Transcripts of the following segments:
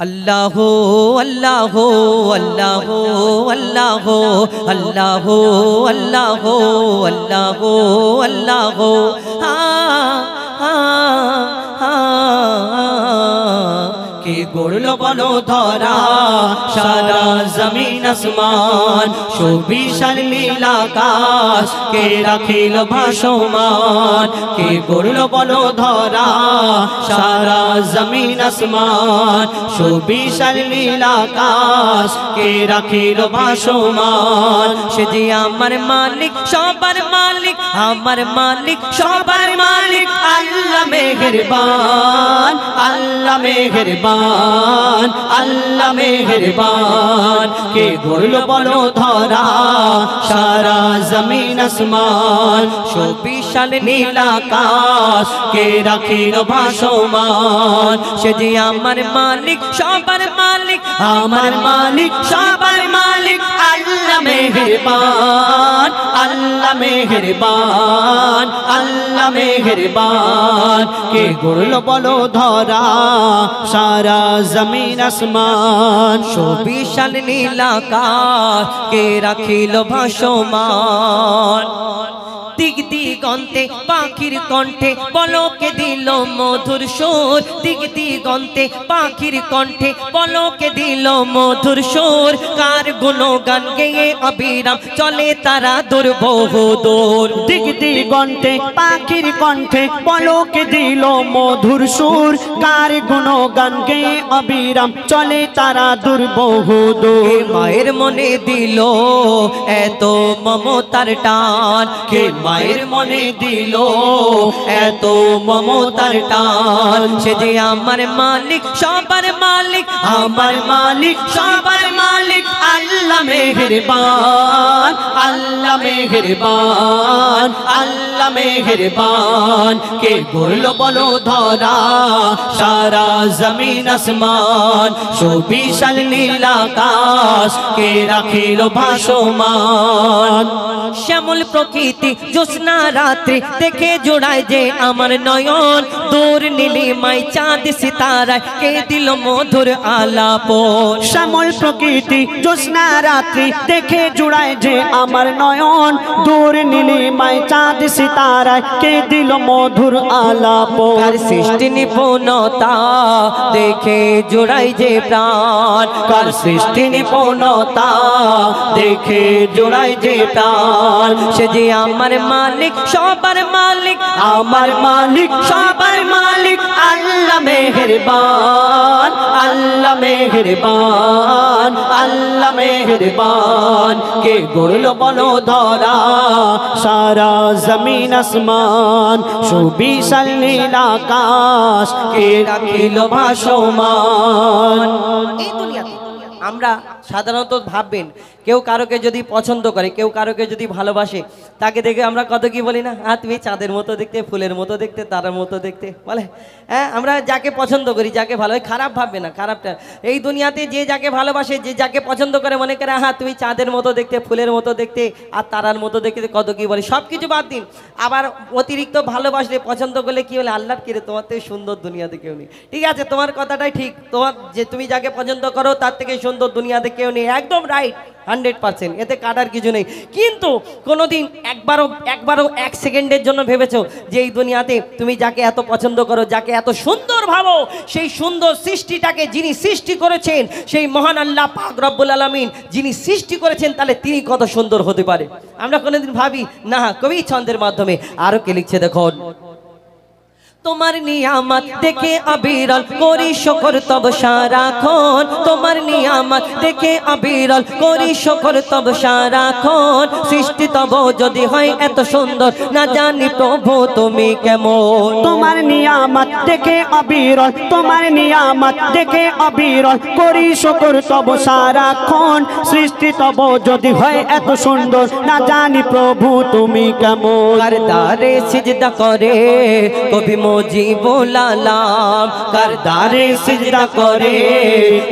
अल्लाह अल्लाह अल्लाह अल्लाह अल्लाह अल्लाह अल्लाह अल्लाह के गड़लो बलो धरा सारा जमीन आसमान सुविशाल नील आकाश के राखिल भासमान के गड़लो बलो धरा सारा जमीन आसमान सुविशाल नील आकाश के राखिल भासमान से जे आमार मालिक सबार मालिक आमार मालिक सबार मालिक अल्लाह मेहरबान अल्लाह मेहरबान अल्लाह मेहरबान के गड़लो बलो धरा सारा जमीन आसमान सुविशाल नील आकाश के राखिल भासमान से जे आमार मालिक सबार मालिक आमार मालिक सबार मालिक अल्लाह मेहरबान अल्लाह मेहरबान अल्लाह मेहरबान के गड़लो बलो धरा सारा जमीन आसमान सुविशाल नील आकाश के राखिल भासमान दिग दिगंते पाखिर कण्ठे पलके दिल मधुर सुर दिग दिगंते पाखिर कण्ठे पलके दिल मधुर सुर कार गुणगान गेये अविराम चले तारा दूर बहु दूर दिग दिगंते पाखिर कण्ठे पलके दिल मधुर सुर कार गुणगान गेये अविराम चले तारा दूर बहु दूर माয়ের মনে দিল এত মমতার টান কে मायर मने दिलो एतो ममतार टान से जे आमार मालिक सबार मालिक आमार मालिक सबार मालिक अल्लाह मेहरबान अल्लाह मेहरबान अल्लाह मेहरबान के गड़लो बलो धरा सारा जमीन आसमान सुविशाल नील आकाश के राखिल भासमान श्यामल प्रकृति ज्योत्स्ना रात्रि देखे जोड़ाय जे आमार नयन दूर नीलिमाय चाँद सिताराय के दिल मधुर आलापन श्यामल प्रकृति ज्योत्स्ना रात्रि देखे जोड़ाय जे आमार नयन दूर नीलिमाय चाँद सिताराय के दिल मधुर आलापन कार सृष्टि निपुणता देखे जोड़ाय जे प्राण कार सृष्टि निपुणता देखे जोड़ाय जे प्राण से जे आमार मालिक सबार मालिक आमार मालिक सबार मालिक अल्लाह मेहरबान अल्लाह मेहरबान अल्लाह मेहरबान के गड़लो बलो धरा सारा जमीन आसमान सुविशाल नील आकाश के राखिल भासमान এই দুনিয়াতে আমরা সাধারণত ভাববেন কেউ কারোকে যদি পছন্দ করে কেউ কারোকে যদি ভালোবাসে তাকে দেখে আমরা কত কি বলি না তুমি চাঁদের মতো দেখতে ফুলের মতো দেখতে তারার মতো দেখতে বলে হ্যাঁ আমরা যাকে পছন্দ করি যাকে ভালো খারাপ ভাববে না খারাপটা এই দুনিয়াতে যে যাকে ভালোবাসে যে যাকে পছন্দ করে মনে করে তুমি চাঁদের মতো দেখতে ফুলের মতো দেখতে আর তারার মতো দেখতে কত কি বলে সব কিছু বাদ দিন আবার অতিরিক্ত ভালোবাসলে পছন্দ করলে কি বলে আল্লাহর কিরে তোমার থেকে সুন্দর দুনিয়াতে কেউ নেই ঠিক আছে তোমার কথাটাই ঠিক তোমার যে তুমি যাকে পছন্দ করো তার থেকে সুন্দর দুনিয়াতে কেউ নেই একদম রাইট 100% এতে কাটার কিছু নেই কিন্তু কোনোদিন একবারও এক সেকেন্ডের জন্য ভেবেছো যে এই দুনিয়াতে তুমি যাকে এত পছন্দ করো যাকে এত সুন্দর ভাবো সেই সুন্দর সৃষ্টিটাকে যিনি সৃষ্টি করেছেন সেই মহান আল্লাহ পাক রব্বুল আলামিন যিনি সৃষ্টি করেছেন তাহলে তিনি কত সুন্দর হতে পারে আমরা কোনোদিন ভাবি না কবি ছন্দের মাধ্যমে আরো কে লিখছে দেখো তোমার নিয়ামত দেখে অবিরল করি শুকর তব সারাক্ষণ তোমার নিয়ামত দেখে অবিরল করি শুকর তব সারাক্ষণ সৃষ্টি তব যদি হয় এত সুন্দর না জানি প্রভু তুমি কেমন তোমার নিয়ামত দেখে অবিরল তোমার নিয়ামত দেখে অবিরল করি শুকর তব সারাক্ষণ সৃষ্টি তব যদি হয় এত সুন্দর না জানি প্রভু তুমি কেমন কার দারে সিজদা করে কবি মুজিবুল আলাম কারদারে সিজদা করে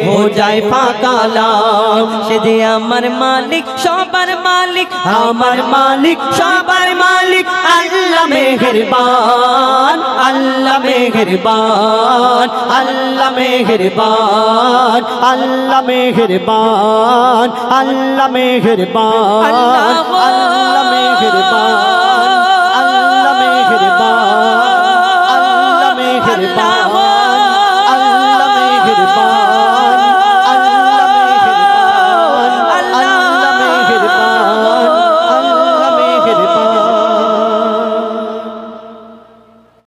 हो जाए ফাকালাম সে যে আমার মালিক সবার মালিক আমার মালিক সবার মালিক আল্লাহ মেহেরবান আল্লাহ মেহেরবান আল্লাহ মেহেরবান আল্লাহ মেহেরবান আল্লাহ মেহেরবান আল্লাহ মেহেরবান